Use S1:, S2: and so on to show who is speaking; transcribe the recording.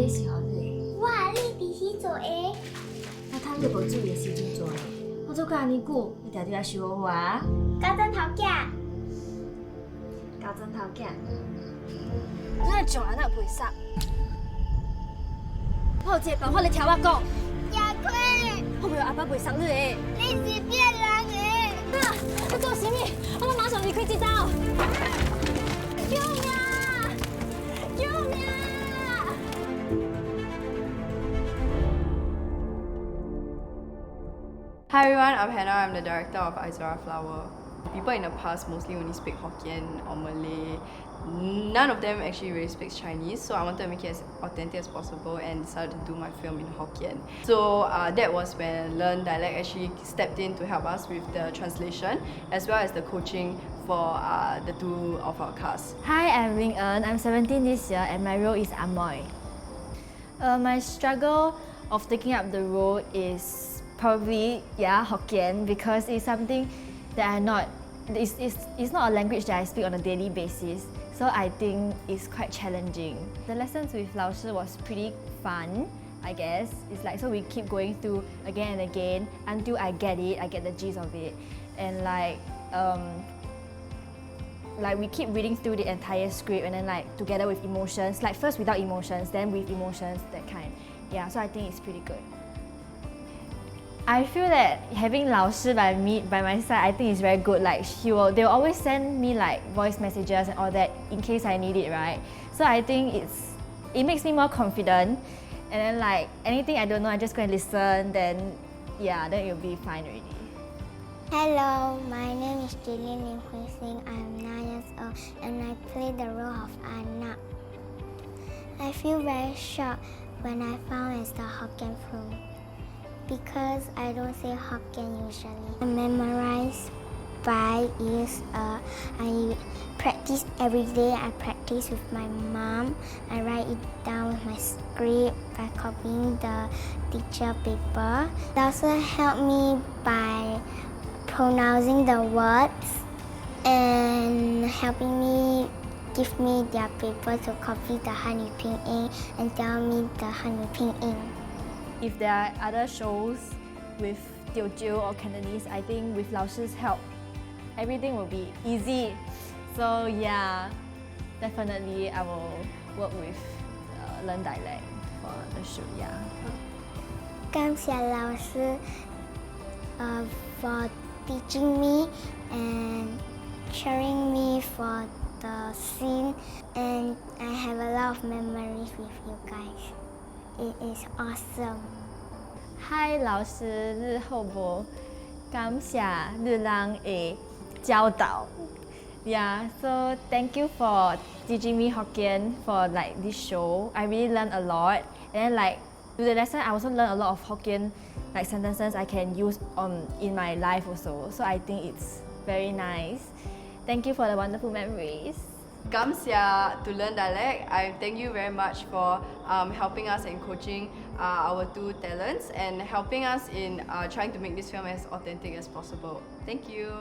S1: 幾時學嘅？
S2: 哇！你第時做誒？
S1: 我貪你無注意嘅時陣做。我做過咁久，你定定來收我啊？
S2: 家陣頭家。
S1: 教真頭囝。你係做人哪袂使？我有一個辦法你聽我講。
S2: 亞坤，
S1: 我袂阿爸袂送你嘅。
S2: 你是騙人誒！
S1: 啊！你做什麼？我要馬上離開這度。救命啊！救命啊！
S3: Hi everyone, I'm Hannah. I'm the director of Ixora Flower. People in the past mostly only speak Hokkien or Malay. None of them actually really speaks Chinese, so I wanted to make it as authentic as possible and decided to do my film in Hokkien. So that was when Learn Dialect actually stepped in to help us with the translation as well as the coaching for the two of our cast.
S4: Hi, I'm Ling En. I'm 17 this year and my role is Amoy. My struggle of taking up the role is probably Hokkien, because it's something that it's not a language that I speak on a daily basis, so I think it's quite challenging. The lessons with 老师 was pretty fun, I guess. It's like, so we keep going through again and again until I get it, I get the gist of it, and like we keep reading through the entire script and then like together with emotions, like first without emotions, then with emotions, that kind. Yeah, so I think it's pretty good. I feel that having 老师 by my side, I think is very good. Like they will always send me like voice messages and all that in case I need it, right? So I think it makes me more confident. And then like anything I don't know, I just go and listen. Then then it'll be fine already.
S2: Hello, my name is Jillian Lim Hui Sing. I'm 9 years old and I play the role of Anna. I feel very shocked when I found it's the Hokkien film, because I don't say Hokkien usually. I memorize by ears. I practice every day. I practice with my mom. I write it down with my script by copying the teacher paper. They also help me by pronouncing the words and helping me give me their paper to copy the Hanyu Pinyin and tell me the Hanyu Pinyin.
S4: If there are other shows with Teochew or Cantonese, I think with 老师's help, everything will be easy. So yeah, definitely I will work with Learn Dialect for the shoot. Yeah.
S2: 感謝老師 for teaching me and cheering me for the scene, and I have a lot of memories with you guys. It is awesome.
S4: Hi 老師，日好無？感謝日人的教導。Yeah, so thank you for teaching me Hokkien for like this show. I really learned a lot, and then like with the lesson, I also learned a lot of Hokkien like sentences I can use in my life also. So I think it's very nice. Thank you for the wonderful memories.
S3: Kamsia to Learn Dialect. I thank you very much for helping us and coaching our two talents and helping us in trying to make this film as authentic as possible. Thank you.